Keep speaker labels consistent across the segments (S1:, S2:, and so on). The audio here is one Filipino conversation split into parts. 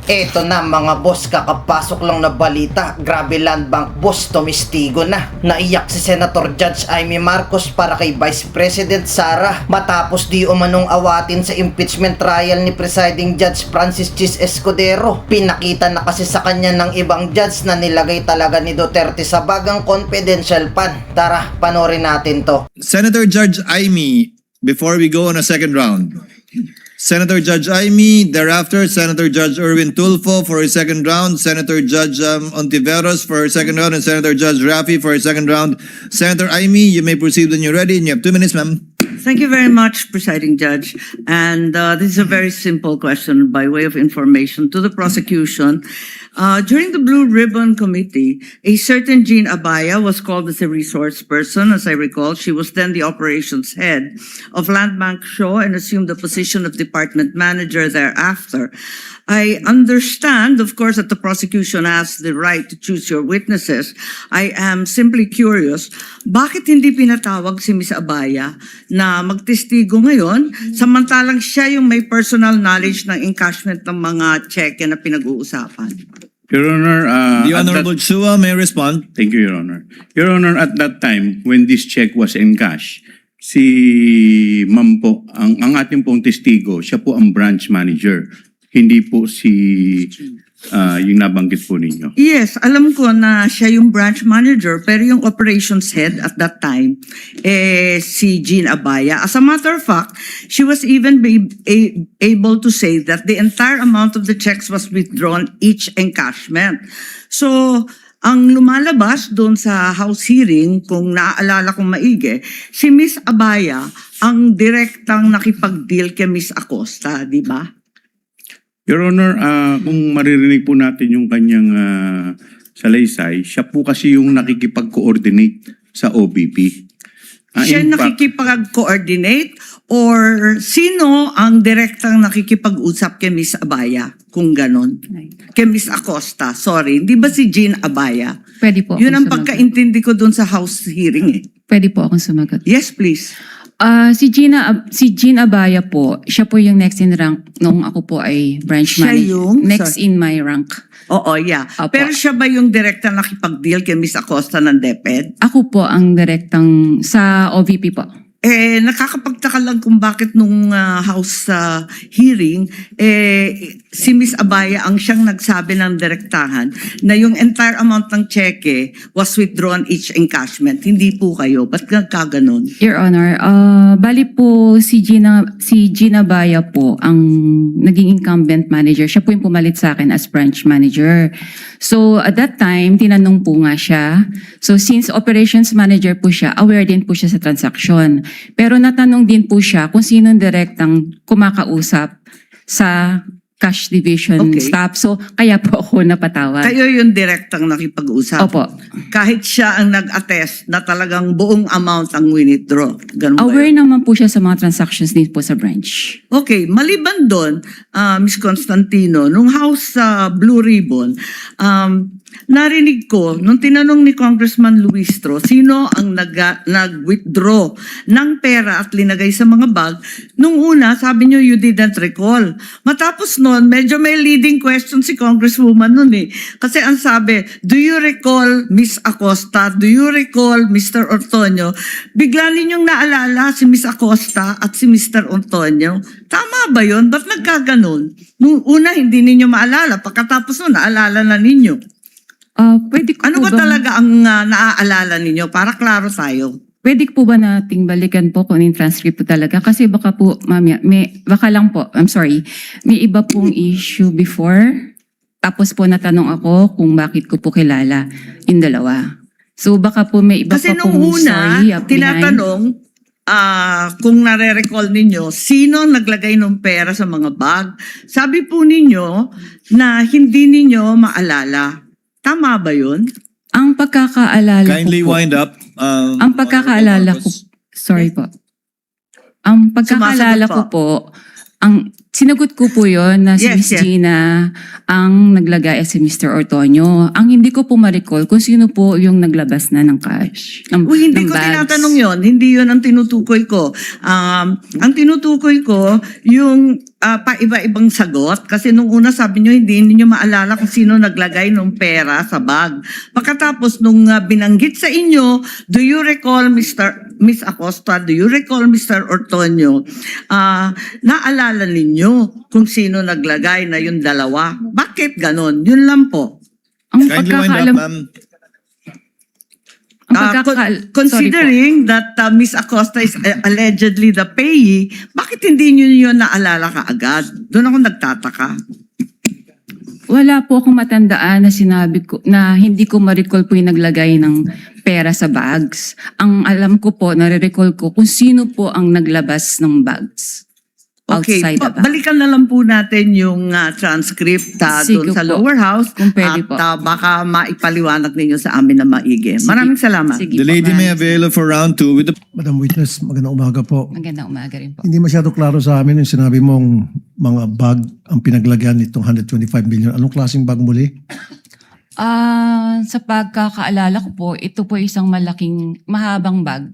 S1: Eto na mga boss, kakapasok lang na balita. Grabe, Land Bank boss, tumistigo na. Naiyak si Senator Judge Amy Marcos para kay Vice President Sara matapos di umanong awatin sa impeachment trial ni Presiding Judge Francis Chis Escudero. Pinakita na kasi sa kanya ng ibang judge na nilagay talaga ni Duterte sa bagang confidential fund. Tara, panorin natin to.
S2: Senator Judge Amy, before we go on a second round. Senator Judge Amy, thereafter Senator Judge Erwin Tulfo for a second round, Senator Judge Ontiveros for a second round, and Senator Judge Rafi for a second round. Senator Amy, you may proceed when you're ready, and you have 2 minutes, ma'am.
S3: Thank you very much, Presiding Judge. And this is a very simple question by way of information to the prosecution. During the Blue Ribbon Committee, a certain Jean Abaya was called as a resource person. As I recall, she was then the operations head of Land Bank Shaw and assumed the position of department manager thereafter. I understand, of course, that the prosecution has the right to choose your witnesses. I am simply curious, bakit hindi pinatawag si Ms. Abaya na magtestigo ngayon, samantalang siya yung may personal knowledge ng encashment ng mga cheque na pinag-uusapan?
S4: Your Honor,
S2: The Honorable Chua may respond.
S4: thank you, Your Honor. Your Honor, at that time, when this check was encash, si Ma'am po, ang ating pong testigo, siya po ang branch manager. Hindi po si yung nabanggit po ninyo.
S3: Yes, alam ko na siya yung branch manager, pero yung operations head at that time, si Jean Abaya. As a matter of fact, she was even able to say that the entire amount of the checks was withdrawn each encashment. So, ang lumalabas doon sa House hearing, kung naaalala kong maigi, si Miss Abaya ang direktang nakipag-deal kay Miss Acosta, di ba?
S4: Your Honor, kung maririnig po natin yung kanyang salaysay, siya po kasi yung nakikipag-coordinate sa OBP.
S3: Siya
S4: In fact,
S3: nakikipag-coordinate or sino ang direktang nakikipag-usap kay Miss Abaya? Kung ganon. Kay Miss Acosta, sorry. Di ba si Jean Abaya?
S5: Pwede po
S3: Yun ang
S5: akong sumagot.
S3: pagkaintindi ko dun sa House hearing eh.
S5: Pwede po akong sumagot.
S3: Yes, please.
S5: Si Jean Abaya po, siya po yung next in rank nung ako po ay branch
S3: Siya
S5: manager.
S3: yung-
S5: Next in my rank.
S3: Oo, yeah.
S5: Opo.
S3: Pero siya ba yung direktang nakipag-deal kay Miss Acosta ng DepEd?
S5: Ako po ang direktang sa OVP po.
S3: Nakakapagtaka lang kung bakit nung House hearing, si Miss Abaya ang siyang nagsabi ng direktahan na yung entire amount ng cheque was withdrawn each encashment. Hindi po kayo. Ba't nagkaganon?
S5: Your Honor, bali po si Gina Baya po ang naging incumbent manager. Siya po yung pumalit sa akin as branch manager. So at that time, tinanong po nga siya. So since operations manager po siya, aware din po siya sa transaction. Pero natanong din po siya kung sino direktang kumakausap sa cash division
S3: Okay.
S5: staff. So kaya po ako napatawad.
S3: Kayo yung direktang nakipag-usap.
S5: Opo.
S3: Kahit siya ang nag-attest na talagang buong amount ang withdraw. Ganun ba
S5: Aware
S3: yun?
S5: naman po siya sa mga transactions din po sa branch.
S3: Okay, maliban doon, Ms. Constantino, nung House Blue Ribbon, narinig ko, nung tinanong ni Congressman Luistro, sino ang nag-withdraw ng pera at linagay sa mga bag, nung una, sabi niyo, you didn't recall. Matapos noon, medyo may leading question si Congresswoman noon eh. Kasi ang sabi, do you recall Miss Acosta? Do you recall Mr. Ortonio? Bigla ninyong naalala si Miss Acosta at si Mr. Ortonio. Tama ba yun? Ba't nagkaganon? Nung una, hindi ninyo maalala. Pagkatapos nun, naalala na ninyo.
S5: Pwede ko
S3: Ano
S5: po
S3: ba talaga ang naaalala ninyo? Para klaro tayo.
S5: Pwede po ba nating balikan po kung yung transcript po talaga? Kasi baka po, mamaya, baka lang po, I'm sorry, may iba pong issue before. Tapos po natanong ako kung bakit ko po kilala yung dalawa. So baka po may iba
S3: Kasi
S5: pa
S3: nung
S5: pong
S3: una,
S5: story up behind.
S3: tinatanong, kung nare-recall ninyo, sino ang naglagay ng pera sa mga bag? Sabi po ninyo na hindi ninyo maalala. Tama ba yun?
S5: Ang pagkakaalala
S2: Kindly
S5: ko po,
S2: wind up.
S5: ang pagkakaalala ko, sorry po. Ang pagkakaalala ko
S3: Sumasagot
S5: po, ang sinagot ko po yon na si
S3: Yes,
S5: Miss
S3: yes.
S5: Gina ang naglagay at si Mr. Ortonio. Ang hindi ko po ma-recall kung sino po yung naglabas na ng cash.
S3: Uy, hindi
S5: ng
S3: ko
S5: bags.
S3: tinatanong yon. Hindi yon ang tinutukoy ko. Ang tinutukoy ko, yung pa-iba-ibang sagot kasi nung una sabi nyo hindi niyo maalala kung sino naglagay ng pera sa bag. Pagkatapos nung binanggit sa inyo, do you recall Miss Acosta, do you recall Mr. Ortonio, naalala ninyo kung sino naglagay na yung dalawa? Bakit ganon? Yun lang po.
S5: Ang
S2: Kindly wind up,
S5: pagkakaalam,
S2: ma'am.
S5: ang sorry po.
S3: Considering that Miss Acosta is allegedly the payee, bakit hindi niyo yun naalala kaagad? Doon ako nagtataka.
S5: Wala po akong matandaan na sinabi ko na hindi ko ma-recall po yung naglagay ng pera sa bags. Ang alam ko po, nare-recall ko kung sino po ang naglabas ng bags
S3: Okay,
S5: outside the bag.
S3: balikan na lang po natin yung transcript
S5: Sige
S3: doon sa
S5: po.
S3: lower house
S5: Kung pwede
S3: at
S5: po.
S3: baka maipaliwanag ninyo sa amin na maigi. Maraming salamat.
S5: Sige
S2: The
S5: po,
S2: lady may
S5: ma'am.
S2: avail for round 2 with the
S6: Madam Witness, magandang umaga po.
S5: Magandang umaga rin po.
S6: Hindi masyado klaro sa amin yung sinabi mong mga bag ang pinaglagyan nitong 125 million. Anong klaseng bag muli?
S5: Sa pagkakaalala ko po, ito po isang malaking, mahabang bag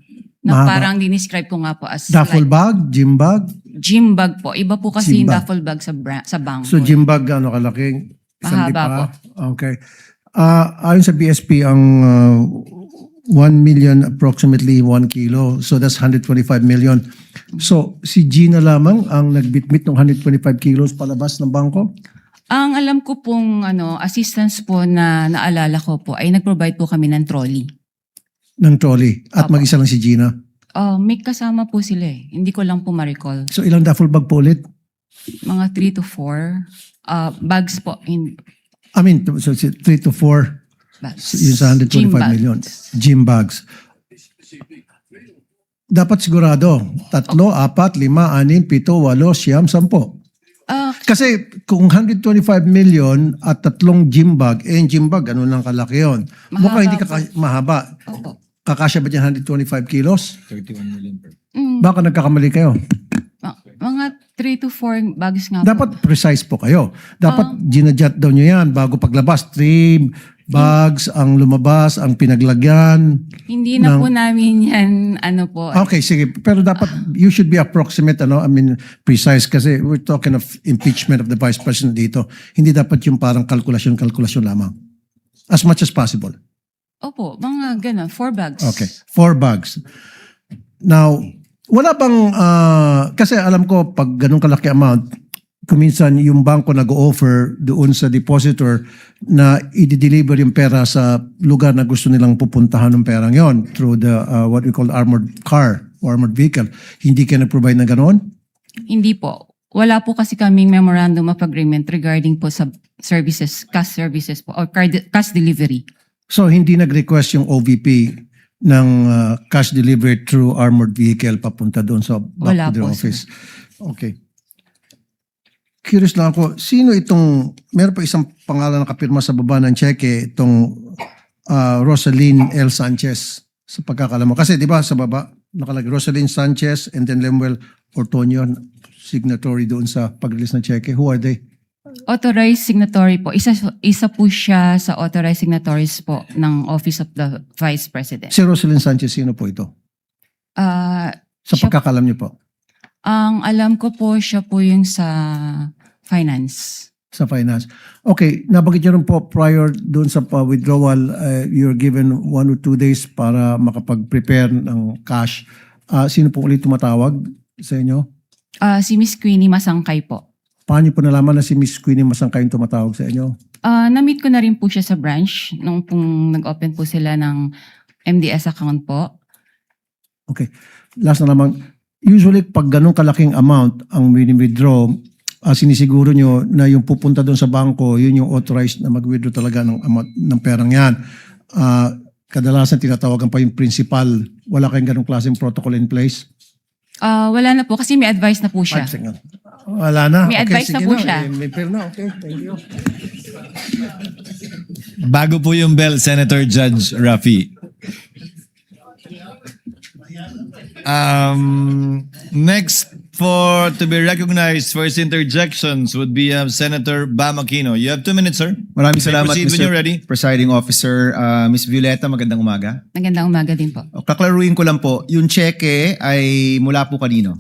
S5: na
S6: Mahaba.
S5: parang dinescribe ko nga po as
S6: Duffel
S5: like
S6: bag? Gym bag?
S5: gym bag po. Iba po kasi
S6: Gym
S5: yung
S6: bag.
S5: duffel bag sa bangko.
S6: So gym bag ano kalaking? Isang
S5: Mahaba
S6: lipa? Okay. Ayon sa BSP, ang 1 million approximately 1 kilo. So that's 125 million. So si Gina lamang ang nagbitbit ng 125 kilos palabas ng bangko?
S5: Ang alam ko pong assistance po na naalala ko po ay nag-provide po kami ng trolley.
S6: Ng trolley. At
S5: Opo.
S6: mag-isa lang si Gina.
S5: May kasama po sila eh. Hindi ko lang po ma-recall.
S6: So ilang duffel bag po ulit?
S5: Mga 3 to 4 bags po.
S6: I mean, so 3 to 4
S5: Bags.
S6: yun sa 125
S5: Gym bags.
S6: million. Gym bags. Dapat sigurado. 3, 4, 5, 6, 7, 8, 9, 10. Kasi kung 125 million at 3 gym bag, yung gym bag, ano nang kalaki yun?
S5: Mahaba
S6: Mukhang hindi
S5: po.
S6: mahaba.
S5: Opo.
S6: Kakasya ba dyan 125 kilos?
S5: Mm,
S6: Baka nagkakamali kayo.
S5: mga 3 to 4 bags nga po.
S6: Dapat precise po kayo. Dapat ginadjot daw nyo yan bago paglabas. 3 bags ang lumabas, ang pinaglagyan.
S5: Hindi na
S6: ng-
S5: po namin yan, po.
S6: Okay, sige. Pero dapat, you should be approximate, precise kasi we're talking of impeachment of the Vice President dito. Hindi dapat yung parang kalkulasyon lamang. As much as possible.
S5: Opo, mga gano'n, 4 bags.
S6: Okay. 4 bags. Now, wala bang, kasi alam ko, pag ganun kalaki amount, kuminsan yung bangko nag-offer doon sa depositor na i-deliver yung pera sa lugar na gusto nilang pupuntahan ng perang yon through the what we call armored car or armored vehicle. Hindi kayo nag-provide na ganoon?
S5: Hindi po. Wala po kasi kaming memorandum of agreement regarding po sa services, cash services po, or cash delivery.
S6: So hindi nag-request yung OVP ng cash delivery through armored vehicle papunta doon sa back
S5: Wala
S6: to their
S5: po,
S6: office? Okay. Curious lang ako, sino itong, meron pa isang pangalan na kapirma sa baba ng cheque, itong Rosaline L. Sanchez sa pagkakala mo. Kasi di ba sa baba, nakalagay Rosaline Sanchez and then Lemuel Ortonio, signatory doon sa pag-release ng cheque. Who are they?
S5: Authorized signatory po. Isa po siya sa authorized signatories po ng Office of the Vice President.
S6: Si Rosaline Sanchez, sino po ito? Sa
S5: Siya-
S6: pagkakalam niyo po,
S5: Ang alam ko po, siya po yung sa finance.
S6: sa finance. Okay, nabanggit niyo rin po prior doon sa withdrawal, you're given 1 or 2 days para makapag-prepare ng cash. Sino po ulit tumatawag sa inyo?
S5: Si Miss Queenie Masangkay po.
S6: Paano niyo po nalaman na si Miss Queenie Masangkay yung tumatawag sa inyo?
S5: Na-meet ko na rin po siya sa branch nung pong nag-open po sila ng MDS account po.
S6: Okay. Last na naman, usually pag ganun kalaking amount ang withdraw, sinisiguro nyo na yung pupunta doon sa bangko, yun yung authorized na mag-withdraw talaga ng amount ng perang yan. Kadalasan tinatawagan pa yung principal. Wala kayong ganung klaseng protocol in place?
S5: Wala na po kasi may advice na po siya.
S6: 5 seconds. Wala na.
S5: May advice na
S6: sige
S5: po siya.
S6: May pera na. Okay, thank you.
S2: Bago po yung bell, Senator Judge Rafi. Next to be recognized for his interjections would be Senator Bam Aquino. You have 2 minutes, sir.
S7: Maraming
S2: You may
S7: salamat,
S2: proceed when
S7: Mr.
S2: you're ready.
S7: Presiding Officer. Miss Violeta, magandang umaga.
S5: Magandang umaga din po.
S7: Kaklaruin ko lang po, yung cheque ay mula po kanino?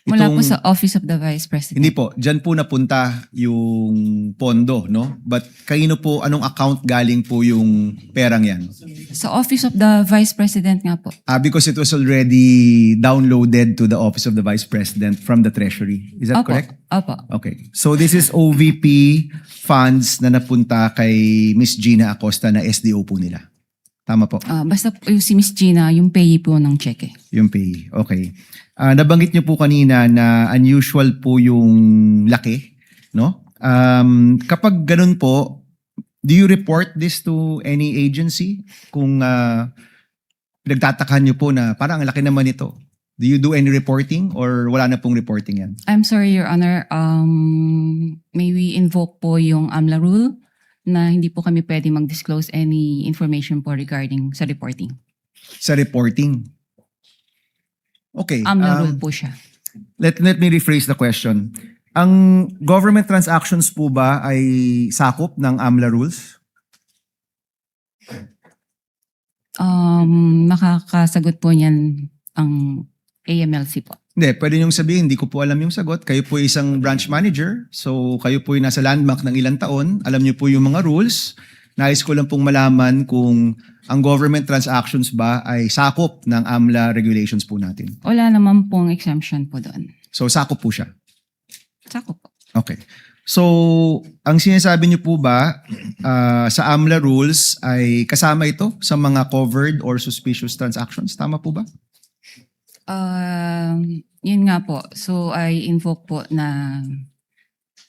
S5: Mula po sa Office of the Vice President.
S7: Hindi po, dyan po napunta yung pondo, no? But anong account galing po yung perang yan?
S5: Sa Office of the Vice President nga po.
S7: Because it was already downloaded to the Office of the Vice President from the Treasury. Is that
S5: Opo.
S7: correct?
S5: Opo.
S7: Okay. So this is OVP funds na napunta kay Miss Gina Acosta na SDO po nila. Tama po.
S5: Basta po yung si Miss Gina, yung payee po ng cheque.
S7: Yung pay. Okay. Nabanggit niyo po kanina na unusual po yung laki, no? Kapag ganun po, do you report this to any agency? Kung pinagtatakan niyo po na parang ang laki naman ito. Do you do any reporting or wala na pong reporting yan?
S5: I'm sorry, Your Honor. May we invoke po yung AMLA rule na hindi po kami pwede mag-disclose any information po regarding sa reporting.
S7: Sa reporting? Okay.
S5: AMLA rule po siya.
S7: Let me rephrase the question. Ang government transactions po ba ay sakop ng AMLA rules?
S5: Makakasagot po niyan ang AMLC po.
S7: Hindi, pwede niyong sabihin, hindi ko po alam yung sagot. Kayo po isang branch manager, so kayo po yung nasa landmark ng ilang taon. Alam niyo po yung mga rules. Nais ko lang pong malaman kung ang government transactions ba ay sakop ng AMLA regulations po natin.
S5: Wala naman pong exemption po doon.
S7: So sakop po siya.
S5: Sakop po.
S7: Okay. So, ang sinasabi niyo po ba sa AMLA rules ay kasama ito sa mga covered or suspicious transactions? Tama po ba?
S5: Yun nga po. So, I invoke po na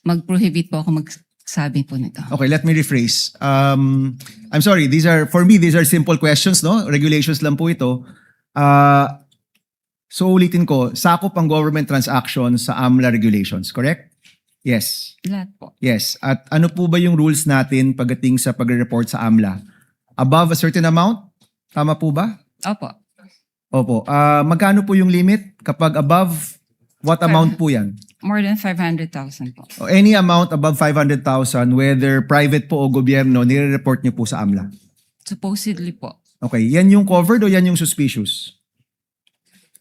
S5: mag-prohibit po ako magsabi po nito.
S7: Okay, let me rephrase. I'm sorry, these are simple questions, no? Regulations lang po ito. So ulitin ko, sakop ang government transactions sa AMLA regulations, correct? Yes.
S5: Lahat po.
S7: Yes. At ano po ba yung rules natin pagdating sa pagre-report sa AMLA? Above a certain amount? Tama po ba?
S5: Opo.
S7: Opo. Magkano po yung limit? Kapag above, what amount po yan?
S5: More than 500,000 po.
S7: O any amount above 500,000, whether private po o gobyerno, nire-report niyo po sa AMLA.
S5: Supposedly po.
S7: Okay, yan yung covered o yan yung suspicious?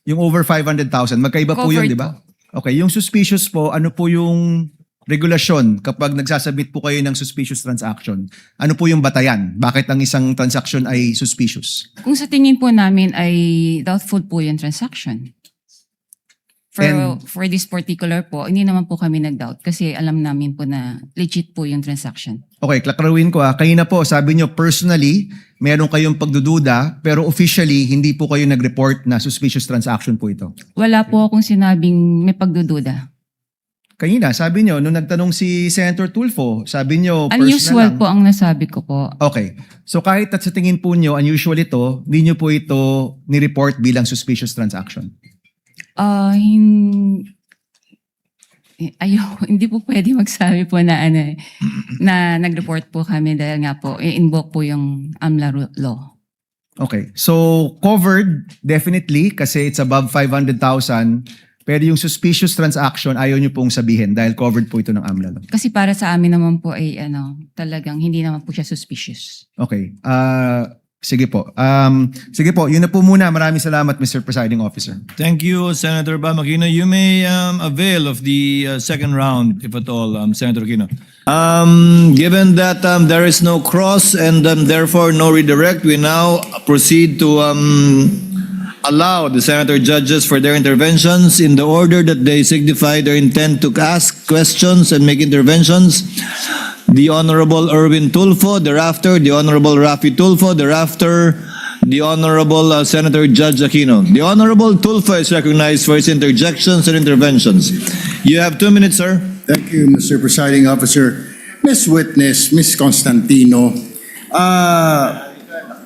S7: Yung over 500,000, magkaiba po yun,
S5: Covered
S7: di ba? Okay, yung suspicious po, ano po yung regulasyon kapag nagsasubmit po kayo ng suspicious transaction? Ano po yung batayan? Bakit ang isang transaction ay suspicious?
S5: Kung sa tingin po namin ay doubtful po yung transaction. For this particular po, hindi naman po kami nag-doubt kasi alam namin po na legit po yung transaction.
S7: Okay, klaklaruin ko ha. Kayo na po, sabi nyo personally, meron kayong pagdududa, pero officially, hindi po kayo nag-report na suspicious transaction po ito.
S5: Wala po akong sinabing may pagdududa.
S7: Kanina, sabi nyo, nung nagtanong si Senator Tulfo, sabi nyo personal
S5: Unusual
S7: lang.
S5: po ang nasabi ko po.
S7: Okay. So kahit at sa tingin po nyo, unusual ito, hindi nyo po ito ni-report bilang suspicious transaction.
S5: Hindi po pwede magsabi po na na nag-report po kami dahil nga po i-invoke po yung AMLA law.
S7: Okay. So covered, definitely, kasi it's above 500,000. Pero yung suspicious transaction, ayaw nyo pong sabihin dahil covered po ito ng AMLA law.
S5: Kasi para sa amin naman po ay talagang hindi naman po siya suspicious.
S7: Okay. Sige po. Sige po, yun na po muna. Maraming salamat, Mr. Presiding Officer.
S2: Thank you, Senator Bam Aquino. You may avail of the second round, if at all, Senator Aquino. Given that there is no cross and therefore no redirect, we now proceed to allow the senator judges for their interventions in the order that they signify their intent to ask questions and make interventions. The Honorable Erwin Tulfo, thereafter the Honorable Rafi Tulfo, thereafter the Honorable Senator Judge Aquino. The Honorable Tulfo is recognized for his interjections and interventions. You have 2 minutes, sir.
S8: Thank you, Mr. Presiding Officer. Ms. Witness, Ms. Constantino,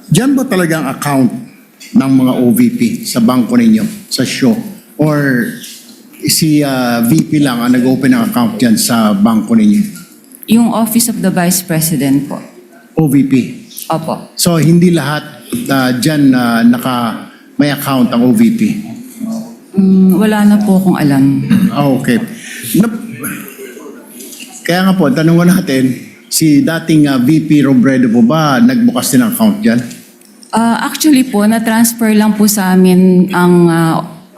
S8: dyan ba talagang account ng mga OVP sa bangko ninyo, sa show? Or si VP lang ang nag-open ng account dyan sa bangko ninyo?
S5: Yung Office of the Vice President po.
S8: OVP.
S5: Opo.
S8: So, hindi lahat dyan may account ang OVP?
S5: Wala na po akong alam.
S8: Okay. Kaya nga po, tanong ko natin, si dating VP Robredo po ba nagbukas din ng account dyan?
S5: Actually po, na-transfer lang po sa amin ang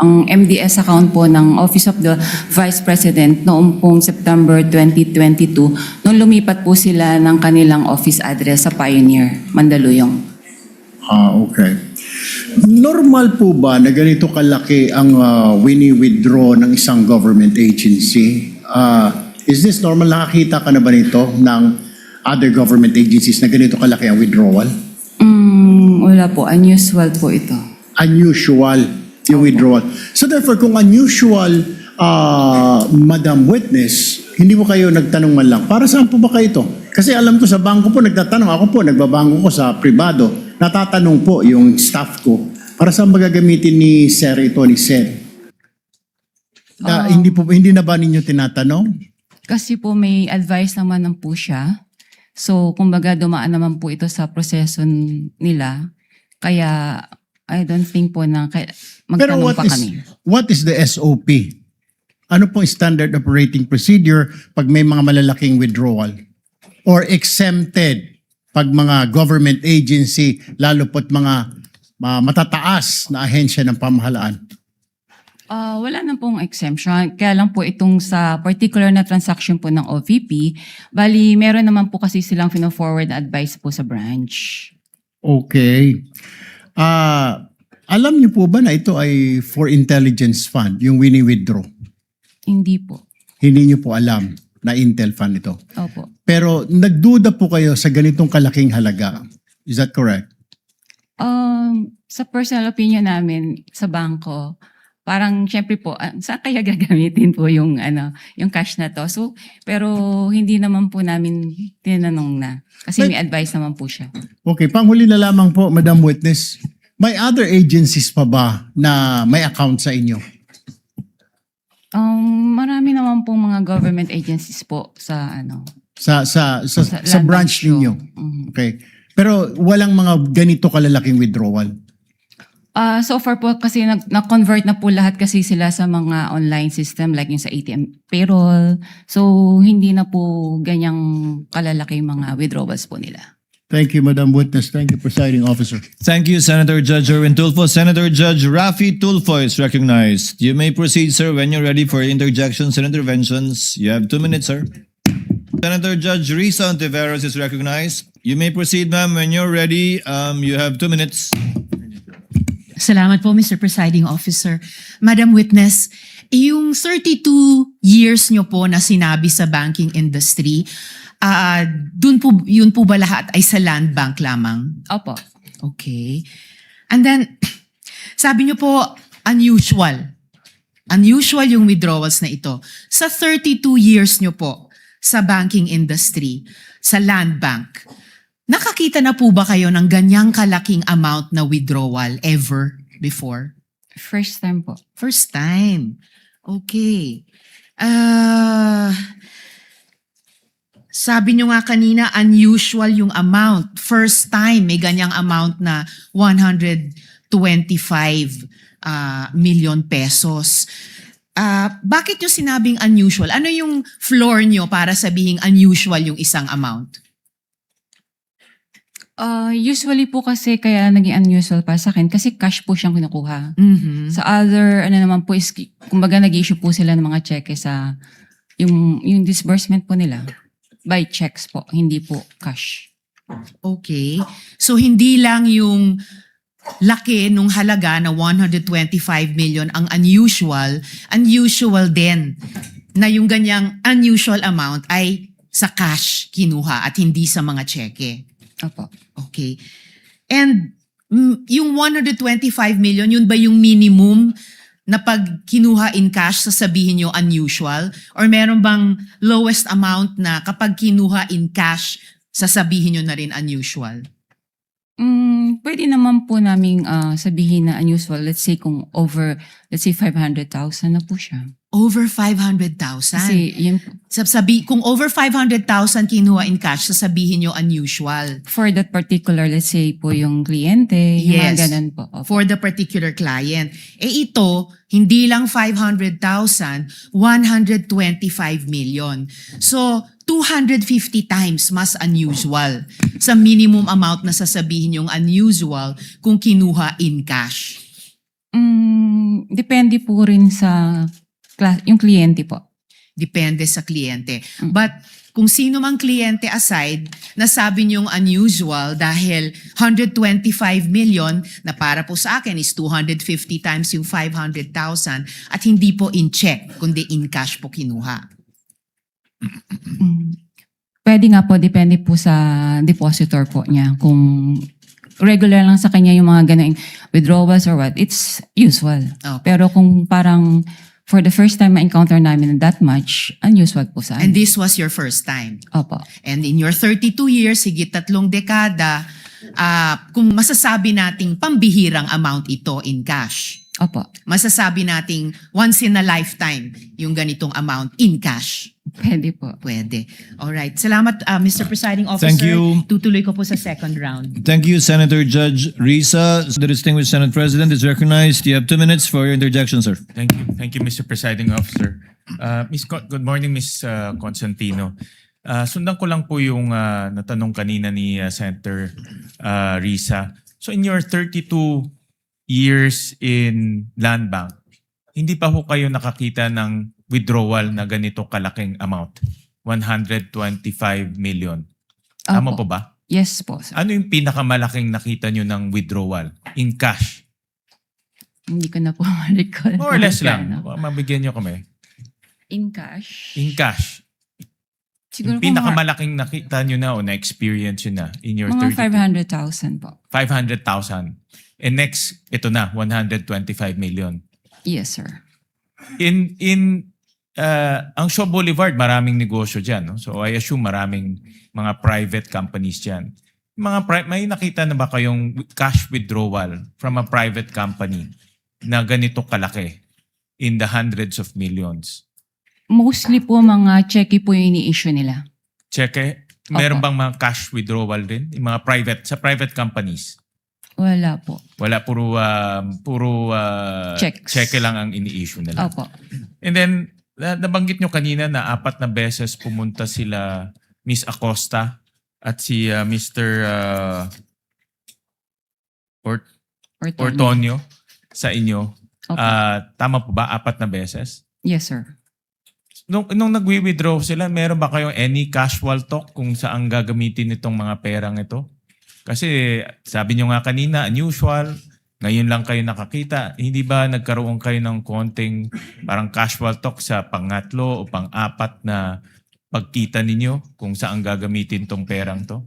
S5: ang MDS account po ng Office of the Vice President noong pong September 2022 nung lumipat po sila ng kanilang office address sa Pioneer, Mandaluyong.
S8: Okay. Normal po ba na ganito kalaki ang wini-withdraw ng isang government agency? Is this normal? Nakakita ka na ba nito ng other government agencies na ganito kalaki ang withdrawal?
S5: Wala po, unusual po ito.
S8: Unusual yung withdrawal. So therefore, kung unusual, Madam Witness, hindi mo kayo nagtanong man lang, para saan po ba kayo ito? Kasi alam ko sa bangko po, nagtatanong. Ako po, nagbabangko ko sa privado. Natatanong po yung staff ko, para saan ba gagamitin ni Sir ito, ni Sir? Hindi na ba ninyo tinatanong?
S5: Kasi po may advice naman po siya. So, kumbaga dumaan naman po ito sa proseso nila. Kaya, I don't think po na
S8: Pero
S5: magtanong pa kami.
S8: what is the SOP? Ano pong standard operating procedure pag may mga malalaking withdrawal? Or exempted pag mga government agency, lalo po't mga matataas na ahensya ng pamahalaan?
S5: Wala na pong exemption. Kaya lang po itong sa particular na transaction po ng OVP, bali meron naman po kasi silang forward advice po sa branch.
S8: Okay. Alam niyo po ba na ito ay for intelligence fund, yung wini-withdraw?
S5: Hindi po.
S8: Hindi niyo po alam na Intel fund ito.
S5: Opo.
S8: Pero nagduda po kayo sa ganitong kalaking halaga. Is that correct?
S5: Sa personal opinion namin sa bangko, parang syempre po, saan kaya gagamitin po yung cash na to? So, pero hindi naman po namin tinanong na. Kasi may advice naman po siya.
S8: Okay, panghuli na lamang po, Madam Witness. May other agencies pa ba na may account sa inyo?
S5: Marami naman pong mga government agencies po sa
S8: Sa
S5: land
S8: branch
S5: bank
S8: ninyo?
S5: show. Mhm.
S8: Okay. Pero walang mga ganito kalalaking withdrawal?
S5: So far po kasi na-convert na po lahat kasi sila sa mga online system like yung sa ATM payroll. So hindi na po ganyang kalalaki mga withdrawals po nila.
S8: Thank you, Madam Witness. Thank you, Presiding Officer.
S2: Thank you, Senator Judge Erwin Tulfo. Senator Judge Rafi Tulfo is recognized. You may proceed, sir, when you're ready for interjections and interventions. You have 2 minutes, sir. Senator Judge Risa Ontiveros is recognized. You may proceed, ma'am, when you're ready. You have 2 minutes.
S9: Salamat po, Mr. Presiding Officer. Madam Witness, yung 32 years nyo po na sinabi sa banking industry, yun po ba lahat ay sa land bank lamang?
S5: Opo.
S9: Okay. And then, sabi nyo po, unusual. Unusual yung withdrawals na ito. Sa 32 years nyo po sa banking industry, sa land bank, nakakita na po ba kayo ng ganyang kalaking amount na withdrawal ever before?
S5: First time po.
S9: First time. Okay. Sabi nyo nga kanina, unusual yung amount. First time, may ganyang amount na 125 million pesos. Bakit yung sinabing unusual? Ano yung floor nyo para sabihing unusual yung isang amount?
S5: Usually po kasi kaya naging unusual para sa akin kasi cash po siyang kinukuha.
S9: Mhm.
S5: Sa other, naman po is, kumbaga nag-issue po sila ng mga cheque sa, yung disbursement po nila. By checks po, hindi po cash.
S9: Okay. So hindi lang yung laki nung halaga na 125 million ang unusual din na yung ganyang unusual amount ay sa cash kinuha at hindi sa mga cheque.
S5: Opo.
S9: Okay. And yung 125 million, yun ba yung minimum na pag kinuha in cash, sasabihin nyo unusual? Or meron bang lowest amount na kapag kinuha in cash, sasabihin nyo na rin unusual?
S5: Pwede naman po naming sabihin na unusual. Let's say kung over, let's say 500,000 na po siya.
S9: Over 500,000?
S5: Kasi yun,
S9: Kung over 500,000 kinuha in cash, sasabihin nyo unusual.
S5: for that particular, let's say po yung kliyente, yung
S9: Yes.
S5: mga ganun po. Opo.
S9: For the particular client. Ito, hindi lang 500,000, 125 million. So, 250 times mas unusual sa minimum amount na sasabihin yung unusual kung kinuha in cash.
S5: Depende po rin sa yung kliyente po.
S9: Depende sa kliyente. But kung sino mang kliyente aside, nasabi niyong unusual dahil 125 million na para po sa akin is 250 times yung 500,000 at hindi po in check, kundi in cash po kinuha.
S5: Pwede nga po, depende po sa depositor po niya. Kung regular lang sa kanya yung mga ganang withdrawals or what, it's usual.
S9: Okay.
S5: Pero kung parang for the first time ma-encounter namin that much, unusual po sa
S9: And
S5: amin.
S9: this was your first time.
S5: Opo.
S9: And in your 32 years, higit 3 dekada, kung masasabi nating pambihirang amount ito in cash,
S5: Opo.
S9: masasabi nating once in a lifetime yung ganitong amount in cash.
S5: Pwede po.
S9: Pwede. Alright. Salamat, Mr. Presiding Officer.
S2: Thank you.
S9: Tutuloy ko po sa second round.
S2: Thank you, Senator Judge Risa. The distinguished Senate President is recognized. You have 2 minutes for your interjection, sir.
S10: Thank you. Thank you, Mr. Presiding Officer. Good morning, Ms. Constantino. Sundan ko lang po yung natanong kanina ni Senator Risa. So in your 32 years in Land Bank, hindi pa ho kayo nakakita ng withdrawal na ganito kalaking amount? 125 million. Tama
S5: Opo.
S10: po ba?
S5: Yes po, sir.
S10: Ano yung pinakamalaking nakita nyo ng withdrawal in cash?
S5: Hindi ko na po ma-recall.
S10: More or less lang.
S5: Magkano.
S10: Mabigyan nyo kami.
S5: In cash?
S10: In cash.
S5: Siguro
S10: Yung
S5: po mga,
S10: pinakamalaking nakita nyo na o na-experience nyo na in your
S5: mga
S10: 32?
S5: 500,000 po.
S10: 500,000. And next, ito na, 125 million.
S5: Yes, sir.
S10: Ang Shaw Boulevard, maraming negosyo dyan. No? So I assume maraming mga private companies dyan. May nakita na ba kayong cash withdrawal from a private company na ganito kalaki in the hundreds of millions?
S5: Mostly po mga cheque po yung ini-issue nila.
S10: Cheque? Meron
S5: Opo.
S10: bang mga cash withdrawal din? Yung mga sa private companies?
S5: Wala po.
S10: Wala, puro
S5: Checks.
S10: cheque lang ang ini-issue nila.
S5: Opo.
S10: And then, nabanggit nyo kanina na 4 na beses pumunta sila Miss Acosta at si Mr. Ortonio sa inyo.
S5: Opo.
S10: Tama po ba? 4 na beses?
S5: Yes, sir.
S10: Nung nagwi-withdraw sila, meron ba kayong any casual talk kung saan gagamitin itong mga perang ito? Kasi sabi nyo nga kanina, unusual, ngayon lang kayo nakakita. Hindi ba nagkaroon kayo ng konting parang casual talk sa pangatlo o pang-4 na pagkita ninyo kung saan gagamitin tong perang to?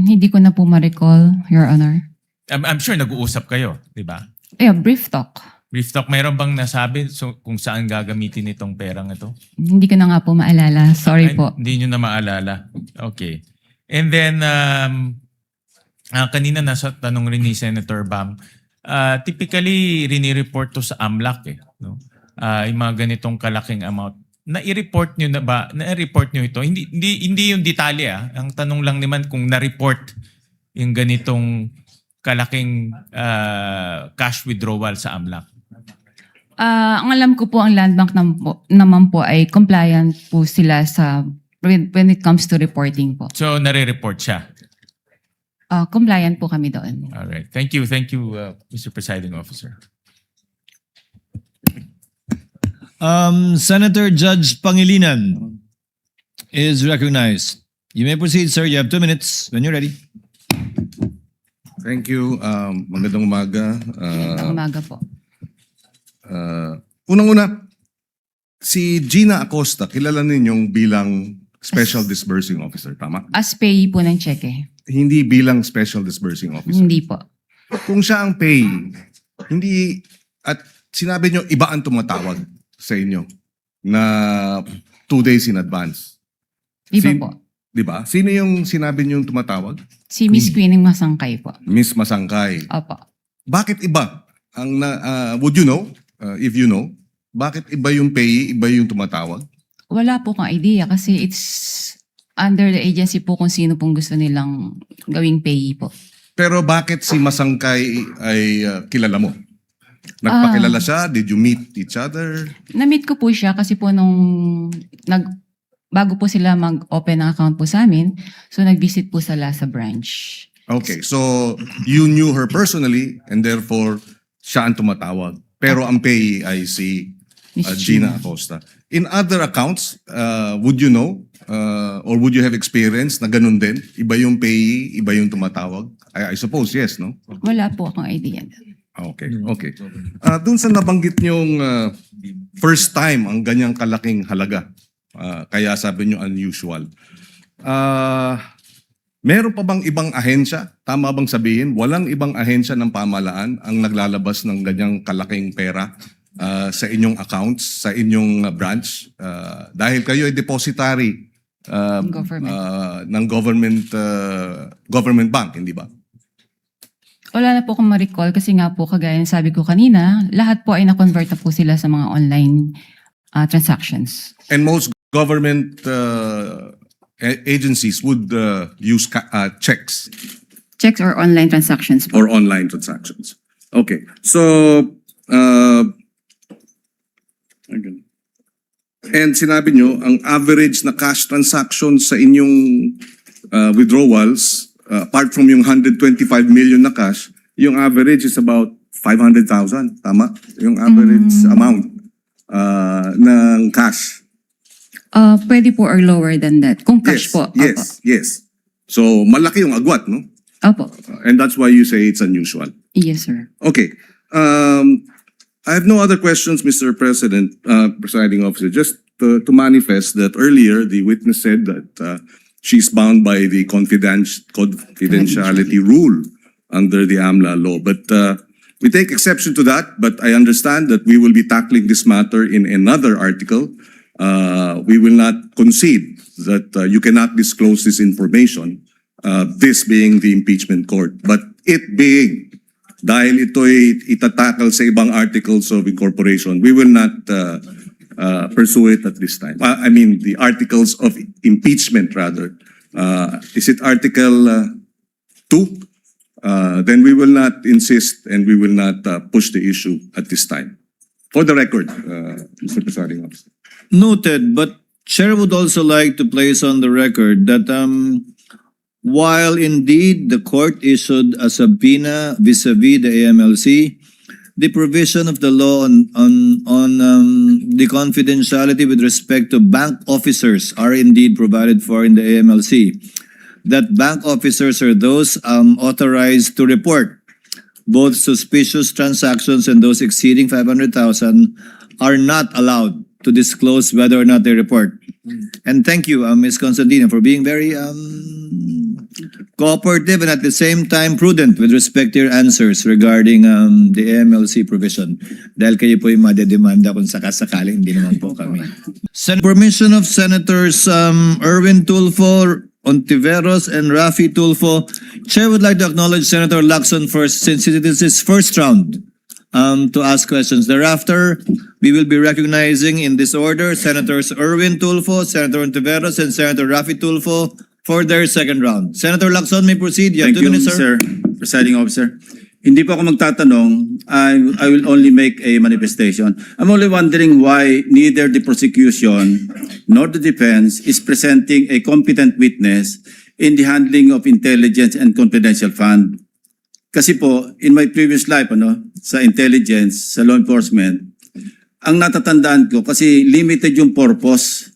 S5: Hindi ko na po ma-recall, Your Honor.
S10: I'm sure nag-uusap kayo, di ba?
S5: Yeah, brief talk.
S10: Brief talk, mayroon bang nasabi kung saan gagamitin itong perang ito?
S5: Hindi ko na nga po maalala. Sorry
S10: Ay,
S5: po.
S10: Hindi nyo na maalala. Okay. And then, kanina nasa tanong rin ni Senator Bam, typically rini-report to sa AMLAC no? Yung mga ganitong kalaking amount. Na-report nyo na ba? Na-report nyo ito? Hindi yung detalye. Ang tanong lang naman kung na-report yung ganitong kalaking cash withdrawal sa AMLAC.
S5: Ang alam ko po, ang Land Bank naman po ay compliant po sila sa when it comes to reporting po.
S10: So, nare-report siya.
S5: Compliant po kami doon.
S10: All right. Thank you, Mr. Presiding Officer.
S2: Senator Judge Pangilinan is recognized. You may proceed, sir. You have 2 minutes when you're ready.
S11: Thank you. Magandang umaga.
S5: Ang umaga po.
S11: Unang-una, si Gina Acosta, kilala ninyong bilang Special Disbursing Officer, tama?
S5: As payee po ng cheque.
S11: Hindi bilang Special Disbursing Officer.
S5: Hindi po.
S11: Kung siya ang payee, hindi, at sinabi nyo, iba ang tumatawag sa inyo na 2 days in advance.
S5: Iba po.
S11: Di ba? Sino yung sinabi nyo tumatawag?
S5: Si Miss Queenie Masangkay po.
S11: Miss Masangkay.
S5: Opo.
S11: Bakit iba? Would you know, if you know, bakit iba yung payee, iba yung tumatawag?
S5: Wala po kang idea kasi it's under the agency po kung sino pong gusto nilang gawing payee po.
S11: Pero bakit si Masangkay ay kilala mo? Nagpakilala siya? Did you meet each other?
S5: Na-meet ko po siya kasi po bago po sila mag-open ng account po sa amin, so nag-visit po sila sa branch.
S11: Okay, so you knew her personally and therefore siya ang tumatawag. Pero ang payee ay si
S5: Miss
S11: Gina Acosta. In other accounts, would you know or would you have experience na ganun din? Iba yung payee, iba yung tumatawag? I suppose yes, no?
S5: Wala po akong idea.
S11: Okay, okay. Doon sa nabanggit niyong first time ang ganyang kalaking halaga, kaya sabi niyo unusual. Meron pa bang ibang ahensya? Tama bang sabihin, walang ibang ahensya ng pamahalaan ang naglalabas ng ganyang kalaking pera sa inyong accounts, sa inyong branch? Dahil kayo ay depositary ng government bank, hindi ba?
S5: Wala na po akong ma-recall kasi nga po kagaya ng sabi ko kanina, lahat po ay na-convert na po sila sa mga online transactions.
S11: And most government agencies would use checks
S5: Checks or online transactions po.
S11: or online transactions. Okay. So, and sinabi nyo, ang average na cash transactions sa inyong withdrawals, apart from yung 125 million na cash, yung average is about 500,000. Tama? Yung average amount ng cash.
S5: Pwede po or lower than that. Kung cash po.
S11: Yes, yes. So, malaki yung agwat, no?
S5: Opo.
S11: And that's why you say it's unusual.
S5: Yes, sir.
S11: Okay. I have no other questions, Mr. President, Presiding Officer. Just to manifest that earlier, the witness said that she's bound by the confidentiality rule under the AMLA law. But we take exception to that, but I understand that we will be tackling this matter in another article. We will not concede that you cannot disclose this information, this being the impeachment court. But it being, dahil ito'y itatakal sa ibang articles of incorporation, we will not pursue it at this time. I mean, the articles of impeachment rather. Is it Article 2? Then we will not insist and we will not push the issue at this time. For the record, Mr. Presiding Officer.
S2: Noted, but Chair would also like to place on the record that while indeed the court issued a subpoena vis-a-vis the AMLC, the provision of the law on the confidentiality with respect to bank officers are indeed provided for in the AMLC. That bank officers are those authorized to report both suspicious transactions and those exceeding 500,000 are not allowed to disclose whether or not they report. And thank you, Ms. Constantino, for being very cooperative and at the same time prudent with respect to your answers regarding the AMLC provision. Dahil kayo po yung madedemanda kung sakasakali, hindi naman po kami. Permission of Senators Erwin Tulfo, Ontiveros, and Raffy Tulfo. Chair would like to acknowledge Senator Lacson first since it is his first round to ask questions. Thereafter, we will be recognizing in this order Senators Erwin Tulfo, Senator Ontiveros, and Senator Raffy Tulfo for their second round. Senator Lacson may proceed. You have 2 minutes, sir.
S12: Presiding Officer. Hindi po ako magtatanong. I will only make a manifestation. I'm only wondering why neither the prosecution nor the defense is presenting a competent witness in the handling of intelligence and confidential fund. Kasi po, in my previous life, sa intelligence, sa law enforcement, ang natatandaan ko, kasi limited yung purpose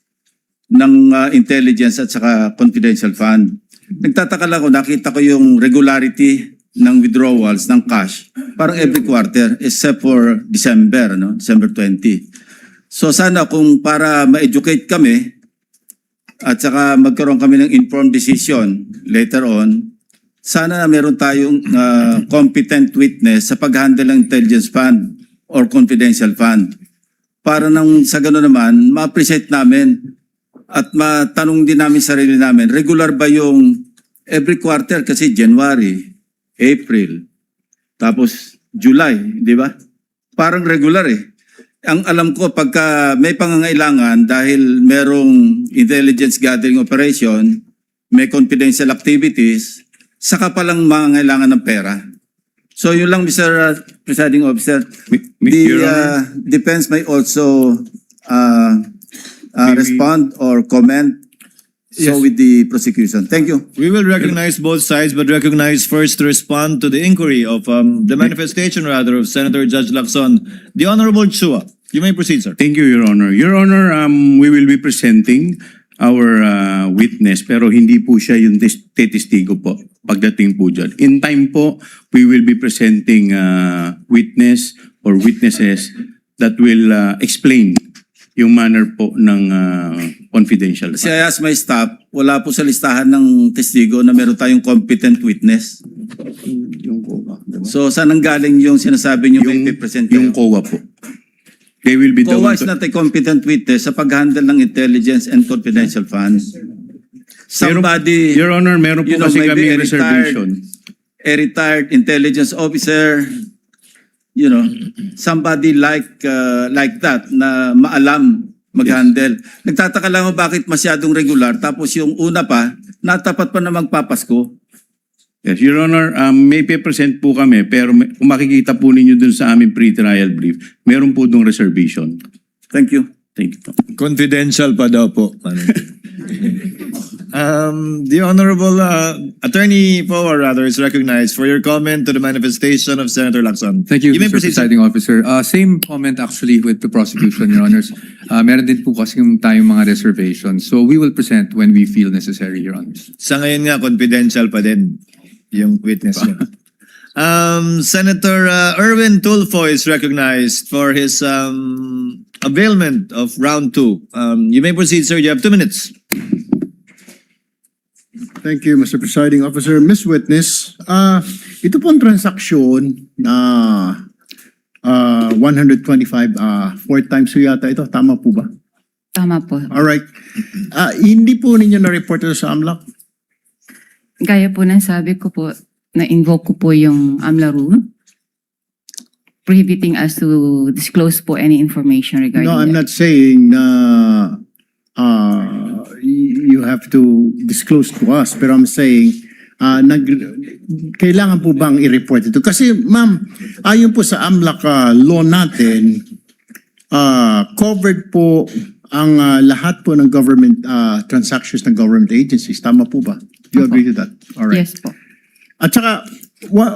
S12: ng intelligence at saka confidential fund. Nagtataka lang ako, nakita ko yung regularity ng withdrawals ng cash, parang every quarter, except for December, December 20. So sana kung para ma-educate kami, at saka magkaroon kami ng informed decision later on, sana meron tayong competent witness sa pag-handle ng intelligence fund or confidential fund. Para nang sa gano'n naman, ma-appreciate namin at matanong din namin sarili namin, regular ba yung every quarter kasi January, April, tapos July, di ba? Parang regular eh. Ang alam ko, pagka may pangangailangan dahil merong intelligence gathering operation, may confidential activities, saka palang mangangailangan ng pera. So yun lang, Mr. Presiding Officer. The defense may also respond or comment So with the prosecution. Thank you.
S2: We will recognize both sides, but recognize first to respond to the inquiry of the manifestation rather of Senator Judge Lacson. The Honorable Chua. You may proceed, sir.
S4: Thank you, Your Honor. Your Honor, we will be presenting our witness pero hindi po siya yung testigo po pagdating po dyan. In time po, we will be presenting witness or witnesses that will explain yung manner po ng confidential.
S12: Kasi I asked my staff, wala po sa listahan ng testigo na meron tayong competent witness. So saan ang galing yung sinasabi niyo may present
S4: Yung COA po. They will be the
S12: COA
S4: one
S12: is
S4: to-
S12: not a competent witness sa pag-handle ng intelligence and confidential funds. Somebody,
S4: Your Honor, meron po
S12: you know,
S4: kasi
S12: maybe
S4: kami reservation.
S12: a retired intelligence officer, you know, somebody like that na maalam mag-handle. Nagtataka lang ako bakit masyadong regular tapos yung una pa, natapat pa na magpapasko.
S4: Yes, Your Honor, may present po kami pero kung makikita po ninyo dun sa aming pre-trial brief, meron po dong reservation.
S12: Thank you.
S4: Thank you po.
S2: Confidential pa daw po. The Honorable Attorney Poe, rather, is recognized for your comment to the manifestation of Senator Lacson.
S13: Thank you,
S2: You may
S13: Mr.
S2: proceed, sir.
S13: Presiding Officer. Same comment actually with the prosecution, Your Honors. Meron din po kasi tayong mga reservations. So we will present when we feel necessary, Your Honors.
S2: Sa ngayon nga, confidential pa din yung witness niya. Senator Erwin Tulfo is recognized for his availment of round 2. You may proceed, sir. You have 2 minutes.
S8: Thank you, Mr. Presiding Officer. Miss Witness, ito pong transaksyon na 125, 4 times po yata ito. Tama po ba?
S5: Tama po.
S8: Alright. Hindi po ninyo na-report ito sa AMLAC?
S5: Gaya po ng sabi ko po, na-invoke ko po yung AMLA rule, prohibiting us to disclose po any information regarding
S8: No, I'm
S5: that.
S8: not saying na you have to disclose to us, pero I'm saying kailangan po bang i-report ito? Kasi ma'am, ayon po sa AMLAC law natin, covered po ang lahat po ng government transactions ng government agencies. Tama po ba? Do you agree to that? All right.
S5: Yes po.
S8: At saka,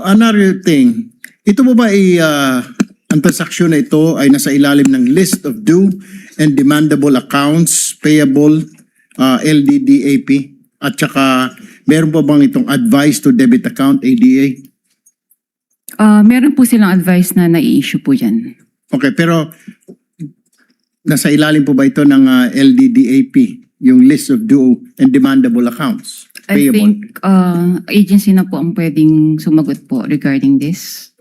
S8: another thing, ito mo ba ang transaksyon na ito ay nasa ilalim ng list of due and demandable accounts payable LDDAP? At saka, meron pa bang itong advice to debit account ADA?
S5: Meron po silang advice na nai-issue po yan.
S8: Okay, pero nasa ilalim po ba ito ng LDDAP, yung list of due and demandable accounts?
S5: I think agency na po ang pwedeng sumagot po regarding this.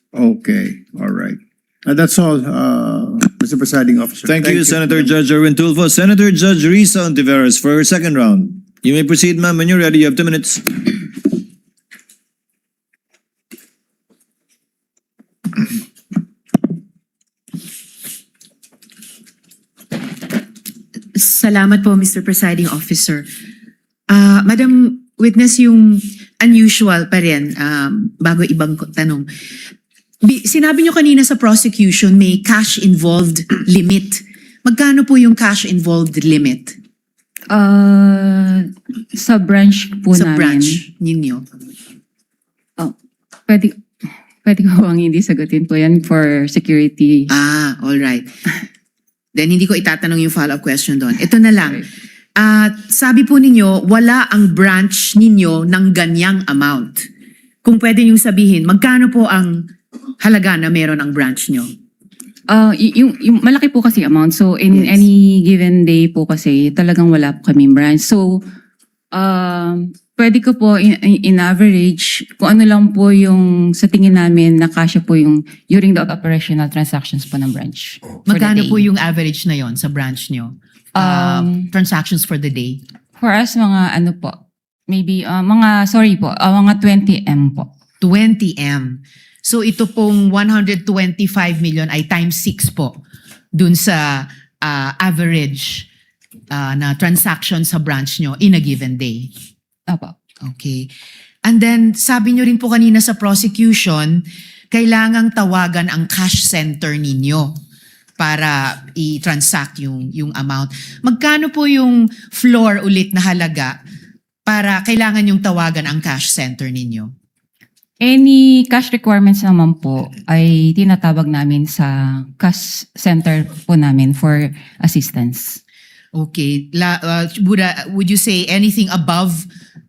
S8: Okay, all right. That's all, Mr. Presiding Officer.
S2: Thank you, Senator Judge Erwin Tulfo. Senator Judge Risa Ontiveros for her second round. You may proceed, ma'am. When you're ready, you have 2 minutes.
S9: Salamat po, Mr. Presiding Officer. Madam Witness, yung unusual pa rin, bago ibang tanong. Sinabi nyo kanina sa prosecution may cash-involved limit. Magkano po yung cash-involved limit
S5: Sa branch po
S9: sa
S5: namin.
S9: branch ninyo?
S5: Pwede ko bang hindi sagutin po yan for security?
S9: All right. Then hindi ko itatanong yung follow-up question doon. Ito na lang. Sabi po ninyo, wala ang branch ninyo ng ganyang amount. Kung pwede nyo sabihin, magkano po ang halaga na meron ang branch nyo?
S5: Yung malaki po kasi amount. So in any given day po kasi talagang wala po kaming branch. So pwede ko po in average kung ano lang po yung sa tingin namin na kasya po yung during the operational transactions po ng branch. for the
S9: Magkano
S5: day.
S9: po yung average na yon sa branch nyo? Transactions for the day?
S5: For us, mga ano po, maybe mga 20M po.
S9: 20M. So ito pong 125 million ay times 6 po dun sa average na transaction sa branch nyo in a given day.
S5: Opo.
S9: Okay. And then sabi nyo rin po kanina sa prosecution, kailangang tawagan ang cash center ninyo. para i-transact yung amount. Magkano po yung floor ulit na halaga para kailangan yung tawagan ang cash center ninyo?
S5: Any cash requirements naman po ay tinatawag namin sa cash center po namin for assistance.
S9: Okay. Would you say anything above